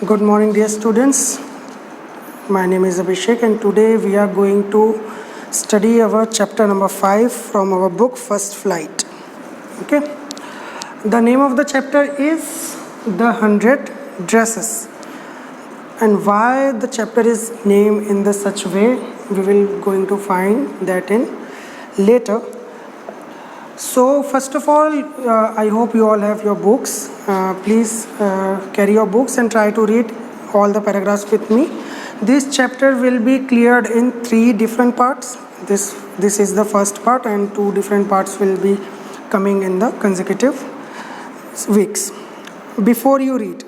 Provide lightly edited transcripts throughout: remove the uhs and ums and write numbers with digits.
Good morning, dear students. My name is Abhishek, and today we are going to study our chapter number 5 from our book First Flight. Okay. The name of the chapter is The 100 Dresses. And why the chapter is named in the such way, we will going to find that in later. So first of all, I hope you all have your books. Please carry your books and try to read all the paragraphs with me. This chapter will be cleared in 3 different parts. This is the first part, and 2 different parts will be coming in the consecutive weeks. Before you read,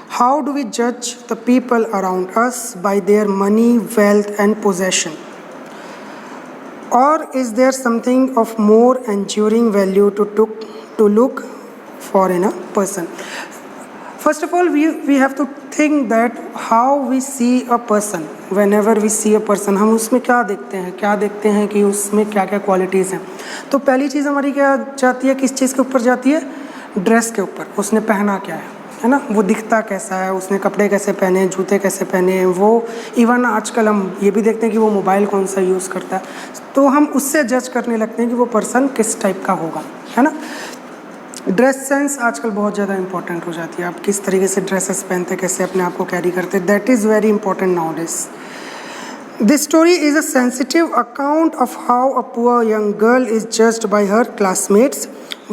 how do we judge the people around us by their money, wealth, and possession? Or is there something of more enduring value to look for in a person? First of all, we have to think that how we see a person. Whenever we see a person, हम उसमें क्या देखते हैं कि उसमें क्या क्या qualities हैं. तो पहली चीज़ हमारी क्या जाती है, किस चीज़ के ऊपर जाती है? ड्रेस के ऊपर. उसने पहना क्या है ना, वो दिखता कैसा है, उसने कपड़े कैसे पहने, जूते कैसे पहने हैं, वो इवन आजकल हम ये भी देखते हैं कि वो मोबाइल कौन सा यूज़ करता है. तो हम उससे जज करने लगते हैं कि वो पर्सन किस टाइप का होगा, है ना. ड्रेस सेंस आजकल बहुत ज़्यादा इंपॉर्टेंट हो जाती है. आप किस तरीके से ड्रेसेस पहनते, कैसे अपने आप को कैरी करते, that is very important now days. This story is a sensitive account of how a poor young girl is judged by her classmates.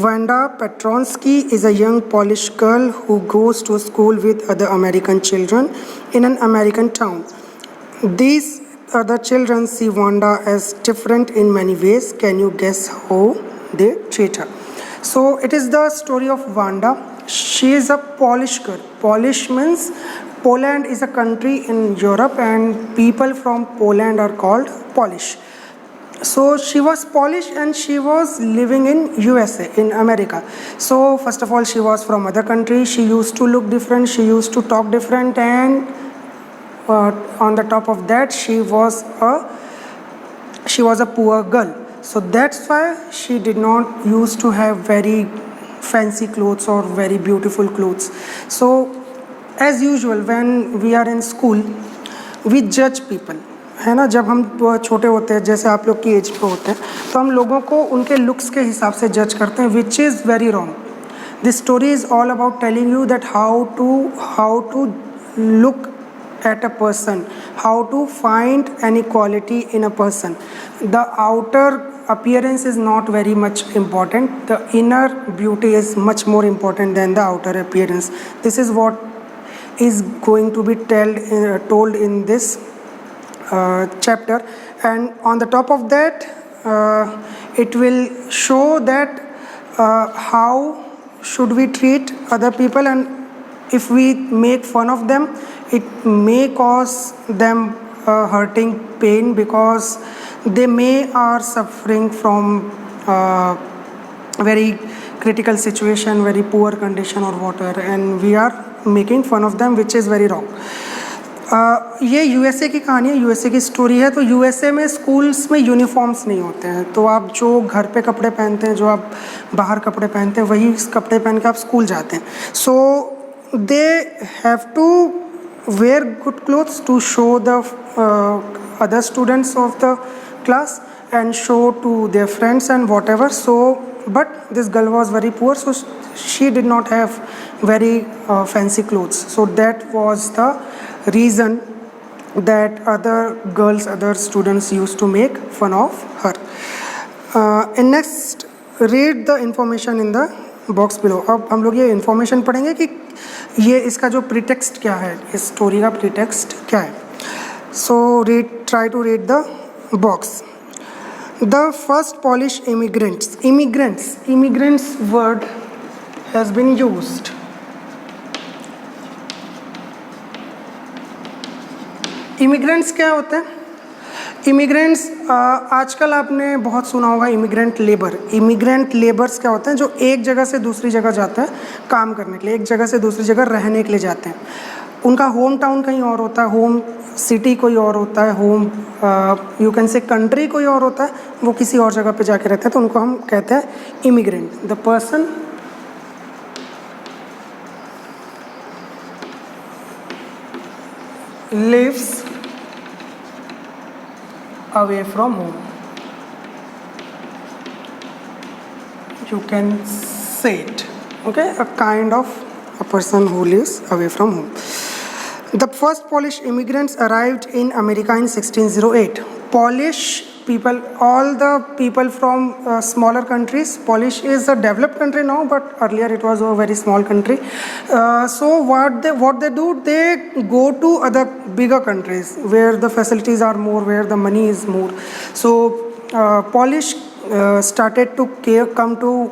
Wanda Petronsky is a young Polish girl who goes to school with other American children in an American town. These other children see Wanda as different in many ways. Can you guess how they treat her? So it is the story of Wanda. She is a Polish girl. Polish means Poland is a country in Europe, and people from Poland are called Polish. So she was Polish and she was living in USA, in America. So first of all, she was from other country. She used to look different. She used to talk different, and on the top of that, she was a poor girl. So that's why she did not used to have very fancy clothes or very beautiful clothes. So as usual, when we are in school, we judge people, है ना. जब हम छोटे होते हैं, जैसे आप लोग की एज पे होते हैं, तो हम लोगों को उनके लुक्स के हिसाब से जज करते हैं, which is very wrong. This story is all about telling you that how to look at a person, how to find any quality in a person. The outer appearance is not very much important. The inner beauty is much more important than the outer appearance. This is what is going to be told in this chapter, and on the top of that, it will show that how should we treat other people, and if we make fun of them, it may cause them hurting pain, because they may are suffering from very critical situation, very poor condition or whatever, and we are making fun of them, which is very wrong. ये USA की कहानी है, USA की story है. तो USA में schools में uniforms नहीं होते हैं, तो आप जो घर पे कपड़े पहनते हैं, जो आप बाहर कपड़े पहनते हैं, वही कपड़े पहन के आप स्कूल जाते हैं. So they have to wear good clothes to show the other students of the class and show to their friends and whatever. So but this girl was very poor, so she did not have very fancy clothes. So that was the reason that other students used to make fun of her. And next, read the information in the box below. अब हम लोग ये information पढ़ेंगे कि ये इसका जो pretext क्या है, इस स्टोरी का प्रीटेक्स्ट क्या है. सो try to read the box. The first Polish immigrants word has been used. Immigrants क्या होते हैं? इमिग्रेंट्स आजकल आपने बहुत सुना होगा इमिग्रेंट लेबर्स क्या होते हैं? जो एक जगह से दूसरी जगह जाते हैं काम करने के लिए, एक जगह से दूसरी जगह रहने के लिए जाते हैं. उनका होम टाउन कहीं और होता है, होम सिटी कोई और होता है, home you can say country कोई और होता है, वो किसी और जगह पे जाके रहते हैं, तो उनको हम कहते हैं immigrant. The person lives away from home. You can say it. Okay, a kind of a person who lives away from home. The first Polish immigrants arrived in America in 1608. Polish people, all the people from smaller countries. Polish is a developed country now, but earlier it was a very small country. So what they do, they go to other bigger countries where the facilities are more, where the money is more. So Polish started to come to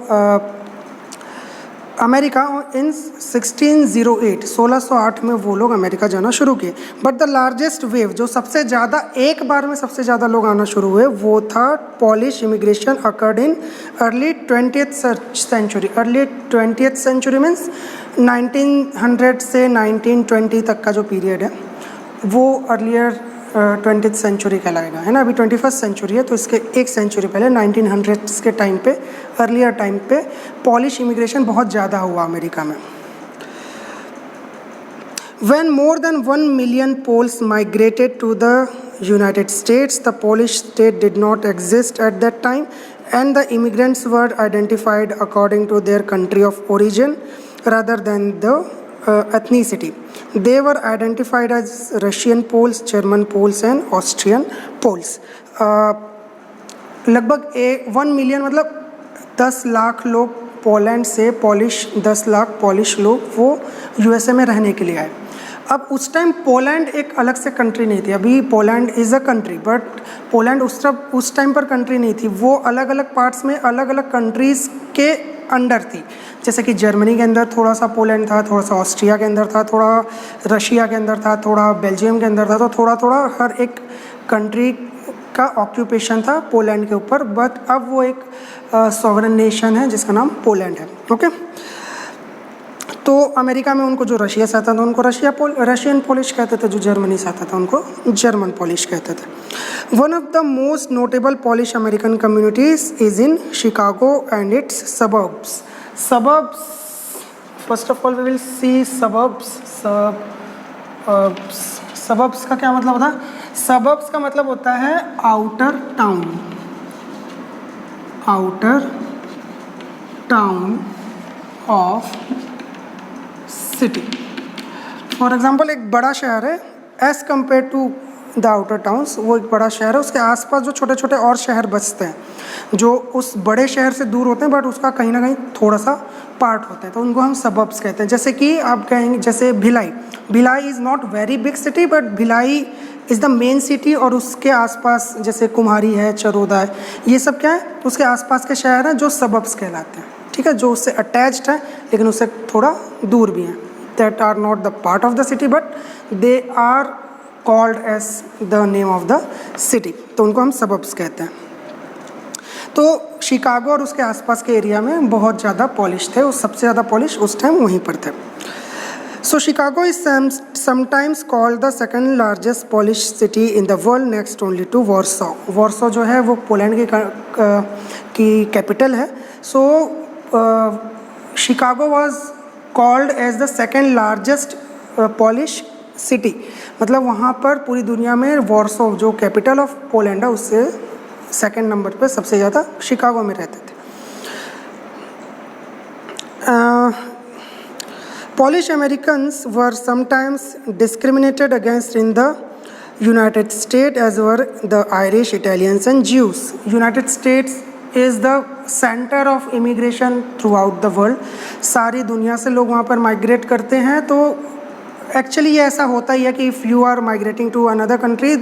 America in 1608 1608 में वो लोग America जाना शुरू किए. But the largest wave, जो सबसे ज़्यादा एक बार में सबसे ज़्यादा लोग आना शुरू हुए, वो था Polish immigration occurred in early 20th century. Early 20th century means 1900 से 1920 तक का जो पीरियड है वो अर्लियर 20th सेंचुरी कहलाएगा, है ना. अभी 21st सेंचुरी है, तो इसके एक सेंचुरी पहले 1900s के टाइम पे, अर्लियर टाइम पे पॉलिश इमिग्रेशन बहुत ज़्यादा हुआ अमेरिका में. When more than 1 million Poles migrated to the United States, the Polish state did not exist at that time, and the immigrants were identified according to their country of origin rather than the ethnicity. They were identified as Russian Poles, German Poles and Austrian Poles. लगभग 1 million मतलब 10 लाख लोग Poland से, polish 10 lakh polish लोग वो USA में रहने के लिए आए. अब उस टाइम पोलैंड एक अलग से कंट्री नहीं थी. अभी Poland is a country, but Poland उस टाइम पर कंट्री नहीं थी. वो अलग अलग पार्ट्स में अलग अलग कंट्रीज़ के अंडर थी. जैसे कि जर्मनी के अंदर थोड़ा सा पोलैंड था, थोड़ा सा ऑस्ट्रिया के अंदर था, थोड़ा रशिया के अंदर था, थोड़ा बेल्जियम के अंदर था. तो थोड़ा थोड़ा हर एक कंट्री का ऑक्यूपेशन था पोलैंड के ऊपर. बट अब वो एक सॉवरेन नेशन है जिसका नाम पोलैंड है. ओके, तो अमेरिका में उनको जो रशिया से आता था उनको रशियन पोलिश कहते थे, जो जर्मनी से आता था उनको जर्मन पोलिश कहते थे. One of the most notable Polish American communities is in Chicago and its suburbs. Suburbs, first of all we will see suburbs. Suburbs का क्या मतलब होता है? सबर्ब्स का मतलब होता है outer town. Outer town of city. For example, एक बड़ा शहर है as compare to the outer towns. वो एक बड़ा शहर है, उसके आसपास जो छोटे छोटे और शहर बसते हैं जो उस बड़े शहर से दूर होते हैं, बट उसका कहीं ना कहीं थोड़ा सा पार्ट होता है, तो उनको हम सबर्ब्स कहते हैं. जैसे कि आप कहेंगे, जैसे Bhilai. Bhilai is not very big city, but Bhilai is the main city. और उसके आसपास जैसे कुम्हारी है, चरोदा है, ये सब क्या है, उसके आसपास के शहर हैं जो सबर्ब्स कहलाते हैं. ठीक है, जो उससे अटैच्ड है लेकिन उससे थोड़ा दूर भी हैं. that are not the part of the city but they are called as the name of the city. तो उनको हम suburbs कहते हैं. तो शिकागो और उसके आसपास के एरिया में बहुत ज़्यादा पॉलिश थे. उस सबसे ज़्यादा पॉलिश उस टाइम वहीं पर थे. So Chicago is sometimes called the second largest Polish city in the world, next only to Warsaw. Warsaw जो है वो पोलैंड की कैपिटल है. So Chicago was called as the second largest Polish city. मतलब वहाँ पर पूरी दुनिया में वॉर्सो जो कैपिटल ऑफ पोलैंड है उससे सेकेंड नंबर पे सबसे ज़्यादा शिकागो में रहते थे. Polish Americans were sometimes discriminated against in the United States, as were the Irish, Italians and Jews. United States is the center of immigration throughout the world. सारी दुनिया से लोग वहाँ पर माइग्रेट करते हैं. तो एक्चुअली ये ऐसा होता ही है कि if you are migrating to another country,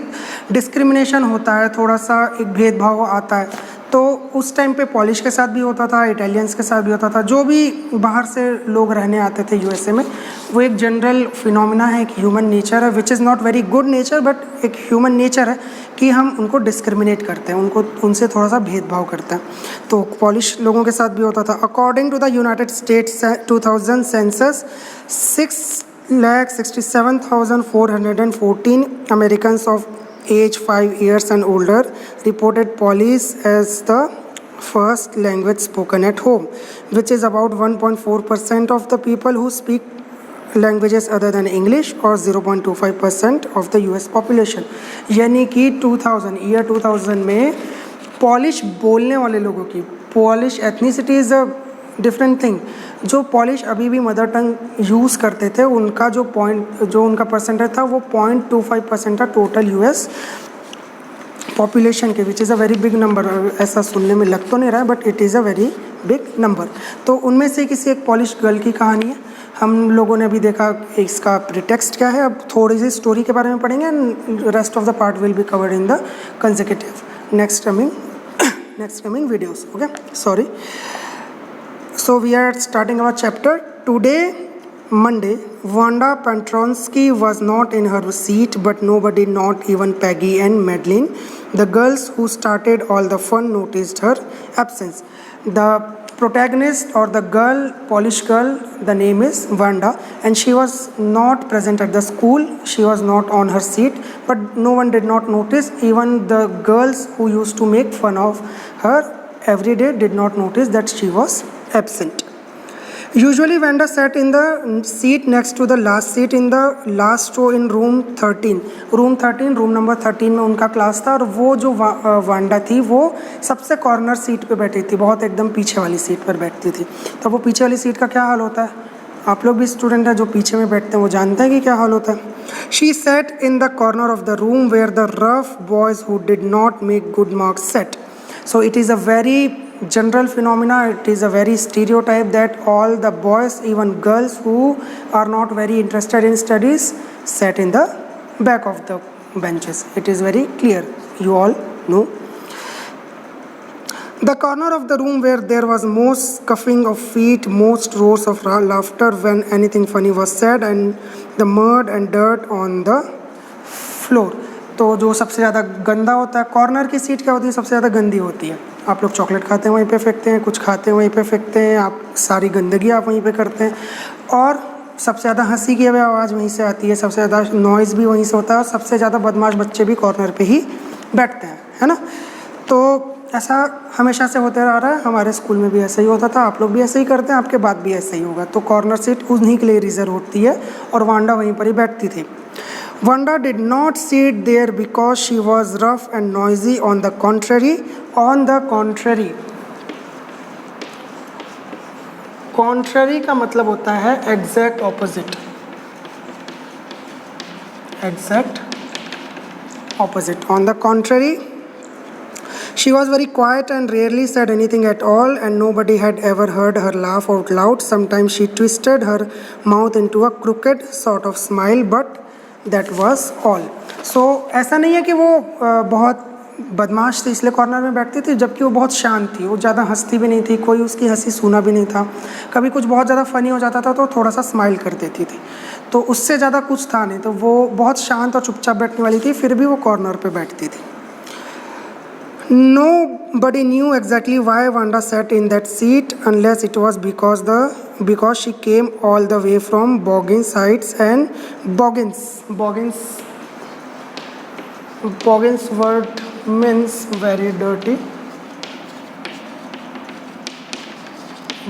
discrimination होता है, थोड़ा सा एक भेदभाव आता है. तो उस टाइम पे पॉलिश के साथ भी होता था, इटालियंस के साथ भी होता था. जो भी बाहर से लोग रहने आते थे यूएसए में, वो एक जनरल फिनोमिना है, एक ह्यूमन नेचर है, which is not very good nature but एक ह्यूमन नेचर है कि हम उनको डिस्क्रिमिनेट करते हैं, उनको उनसे थोड़ा सा भेदभाव करते हैं. तो पॉलिश लोगों के साथ भी होता था. According to the United States 2000 census, 6,67,414 Americans of age 5 years and older reported Polish as the first language spoken at home, which is about 1.4% of the people who speak languages other than English और 0.25% of the US population. यानी कि 2000 में polish बोलने वाले लोगों की, polish ethnicity is a different thing. जो polish अभी भी मदर टंग यूज़ करते थे, उनका जो उनका परसेंटेज था वो 0.25% था टोटल यूएस पॉपुलेशन के, which is a very big number. ऐसा सुनने में लग तो नहीं रहा है, but it is a very big number. तो उनमें से किसी एक पॉलिश गर्ल की कहानी है। हम लोगों ने अभी देखा इसका प्रीटेक्स्ट क्या है। अब थोड़ी सी स्टोरी के बारे में पढ़ेंगे and rest of the part will be covered in the consecutive next coming videos. Okay, sorry. So we are starting our chapter today. Monday, Wanda Petronsky was not in her seat, but nobody, not even Peggy and Madeline, the girls who started all the fun, noticed her absence. The protagonist or the girl, Polish girl, the name is Wanda, and she was not present at the school. She was not on her seat, but no one did not notice. Even the girls who used to make fun of her every day did not notice that she was absent. Usually Wanda sat in the seat next to the last seat in the last row in room 13. Room number 13 में उनका class था, और वो जो Wanda थी वो सबसे corner seat पे बैठी थी, बहुत एकदम पीछे वाली सीट पर बैठती थी। तो वो पीछे वाली सीट का क्या हाल होता है, आप लोग भी स्टूडेंट हैं जो पीछे में बैठते हैं वो जानते हैं कि क्या हाल होता है। She sat in the corner of the room where the rough boys who did not make good marks sat. So it is a very general phenomena, it is a very stereotype that all the boys, even girls who are not very interested in studies, sat in the back of the benches. It is very clear, you all know. The corner of the room where there was most scuffing of feet, most roars of laughter when anything funny was said, and the mud and dirt on the floor. तो जो सबसे ज़्यादा गंदा होता है, corner की seat क्या होती है, सबसे ज़्यादा गंदी होती है। आप लोग चॉकलेट खाते हैं वहीं पे फेंकते हैं, कुछ खाते हैं वहीं पे फेंकते हैं, आप सारी गंदगी आप वहीं पे करते हैं, और सबसे ज़्यादा हंसी की आवाज़ वहीं से आती है, सबसे ज़्यादा नॉइज़ भी वहीं से होता है, और सबसे ज़्यादा बदमाश बच्चे भी कॉर्नर पे ही बैठते हैं, है ना। तो ऐसा हमेशा से होते रह रहा है, हमारे स्कूल में भी ऐसा ही होता था, आप लोग भी ऐसे ही करते हैं, आपके बाद भी ऐसा ही होगा। तो कॉर्नर सीट उन्हीं के लिए रिजर्व होती है, और वांडा वहीं पर ही बैठती थी। Wanda did not sit there because she was rough and noisy. On the contrary, contrary का मतलब होता है exact opposite, On the contrary, she was very quiet and rarely said anything at all, and nobody had ever heard her laugh out loud. Sometimes she twisted her mouth into a crooked sort of smile, but that was all. So ऐसा नहीं है कि वो बहुत बदमाश थी इसलिए corner में बैठती थी, जबकि वो बहुत शांत थी, वो ज़्यादा हंसती भी नहीं थी, कोई उसकी हंसी सुना भी नहीं था। कभी कुछ बहुत ज़्यादा फ़नी हो जाता था तो थोड़ा सा स्माइल कर देती थी, तो उससे ज़्यादा कुछ था नहीं। तो वो बहुत शांत और चुपचाप बैठने वाली थी, फिर भी वो कॉर्नर पे बैठती थी। Nobody knew exactly why Wanda sat in that seat, unless it was because she came all the way from Boggins Heights, and Boggins word means very dirty.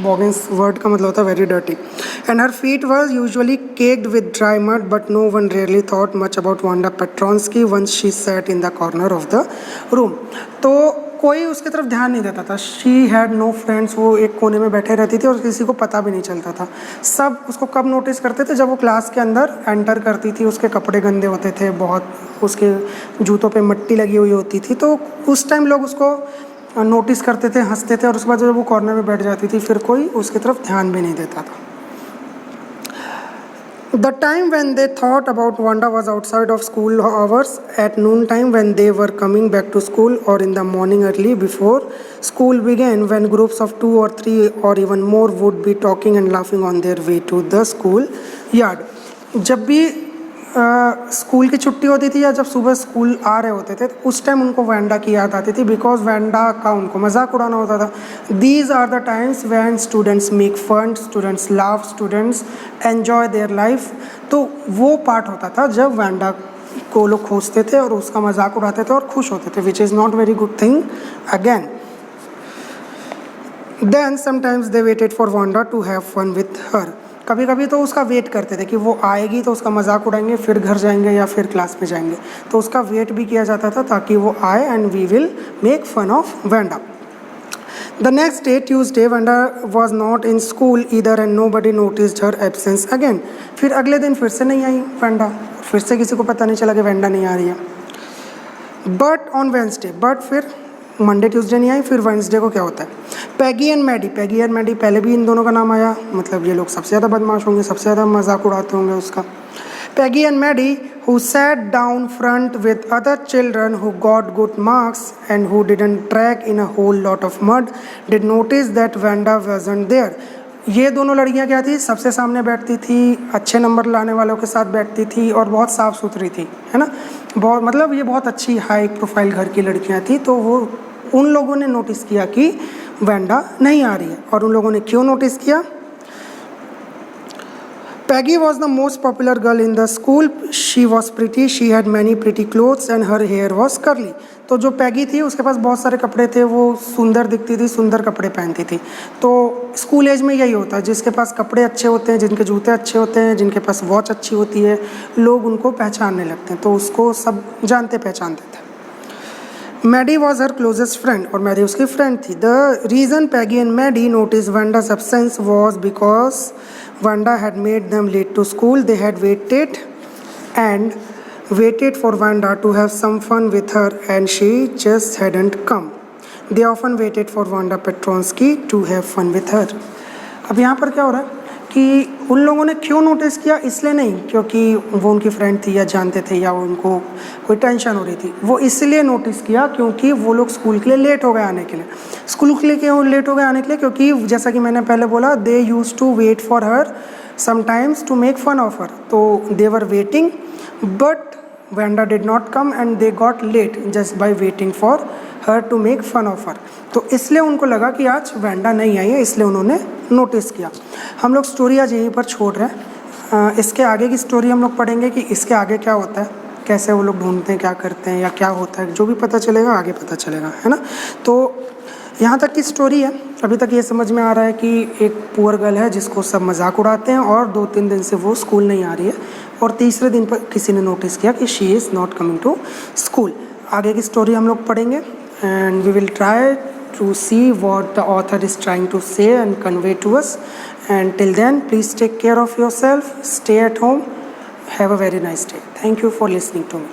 Boggins word का मतलब होता है very dirty. And her feet were usually caked with dry mud, but no one really thought much about Wanda Petronsky once she sat in the corner of the room. तो कोई उसकी तरफ ध्यान नहीं देता था। She had no friends, वो एक कोने में बैठे रहती थी और किसी को पता भी नहीं चलता था। सब उसको कब नोटिस करते थे, जब वो क्लास के अंदर एंटर करती थी, उसके कपड़े गंदे होते थे बहुत, उसके जूतों पे मिट्टी लगी हुई होती थी, तो उस टाइम लोग उसको नोटिस करते थे, हंसते थे, और उसके बाद जब वो कॉर्नर में बैठ जाती थी फिर कोई उसकी तरफ ध्यान भी नहीं देता था। The time when they thought about Wanda was outside of school hours, at noontime when they were coming back to school, or in the morning early before school began, when groups of 2 or 3 or even more would be talking and laughing on their way to the school yard. जब भी school की छुट्टी होती थी या जब सुबह school आ रहे होते थे, उस टाइम उनको वैंडा की याद आती थी, बिकॉज वैंडा का उनको मजाक उड़ाना होता था। These are the times when students make fun, students laugh, students enjoy their life. तो वो पार्ट होता था जब वैंडा को लोग खोजते थे और उसका मजाक उड़ाते थे और खुश होते थे, which is not very good thing again. Then sometimes they waited for Wanda to have fun with her. कभी कभी तो उसका वेट करते थे कि वो आएगी तो उसका मजाक उड़ाएंगे, फिर घर जाएंगे या फिर क्लास में जाएंगे, तो उसका वेट भी किया जाता था ताकि वो आए and we will make fun of Wanda. The next day, Tuesday, Wanda was not in school either and nobody noticed her absence again. फिर अगले दिन फिर से नहीं आई वेंडा, फिर से किसी को पता नहीं चला कि वेंडा नहीं आ रही है। बट ऑन वेंसडे, बट फिर मंडे ट्यूसडे नहीं आई, फिर वेंसडे को क्या होता है, Peggy and Maddie, Peggy and Maddie पहले भी इन दोनों का नाम आया, मतलब ये लोग सबसे ज़्यादा बदमाश होंगे, सबसे ज़्यादा मजाक उड़ाते होंगे उसका। Peggy and Maddie, who sat down front with other children who got good marks and who didn't drag in a whole lot of mud, did notice that Wanda wasn't there. ये दोनों लड़कियां क्या थी, सबसे सामने बैठती थी, अच्छे नंबर लाने वालों के साथ बैठती थी और बहुत साफ़ सुथरी थी, है ना, बहुत मतलब ये बहुत अच्छी हाई प्रोफाइल घर की लड़कियां थी। तो वो उन लोगों ने नोटिस किया कि वेंडा नहीं आ रही है। और उन लोगों ने क्यों नोटिस किया? Peggy was the most popular girl in the school. She was pretty. She had many pretty clothes and her hair was curly. तो जो पैगी थी उसके पास बहुत सारे कपड़े थे, वो सुंदर दिखती थी, सुंदर कपड़े पहनती थी। तो स्कूल एज में यही होता है, जिसके पास कपड़े अच्छे होते हैं, जिनके जूते अच्छे होते हैं, जिनके पास वॉच अच्छी होती है, लोग उनको पहचानने लगते हैं, तो उसको सब जानते पहचानते थे। Maddie was her closest friend और Maddie उसकी friend थी। The reason Peggy and Maddie noticed Wanda's absence was because Wanda had made them late to school. They had waited for Wanda to have some fun with her and she just hadn't come. They often waited for Wanda Petronsky to have fun with her. अब यहाँ पर क्या हो रहा है कि उन लोगों ने क्यों नोटिस किया, इसलिए नहीं क्योंकि वो उनकी फ्रेंड थी या जानते थे या उनको कोई टेंशन हो रही थी, वो इसलिए नोटिस किया क्योंकि वो लोग स्कूल के लिए लेट हो गए आने के लिए। स्कूल के लिए क्यों लेट हो गए आने के लिए? क्योंकि जैसा कि मैंने पहले बोला, they use to wait for her sometimes to make fun of her, तो they were waiting but Wanda did not come and they got late just by waiting for her to make fun of her. तो इसलिए उनको लगा कि आज Wanda नहीं आई है, इसलिए उन्होंने नोटिस किया। हम लोग स्टोरी आज यहीं पर छोड़ रहे हैं। इसके आगे की स्टोरी हम लोग पढ़ेंगे कि इसके आगे क्या होता है, कैसे वो लोग ढूंढते हैं, क्या करते हैं या क्या होता है, जो भी पता चलेगा आगे पता चलेगा, है ना। तो यहाँ तक की स्टोरी है। अभी तक ये समझ में आ रहा है कि एक पुअर गर्ल है जिसको सब मजाक उड़ाते हैं और 2-3 दिन से वो स्कूल नहीं आ रही है और तीसरे दिन पर किसी ने नोटिस किया कि she is not coming to school. आगे की स्टोरी हम लोग पढ़ेंगे and we will try to see what the author is trying to say and convey to us. And till then please take care of yourself, stay at home, have a very nice day. Thank you for listening to me.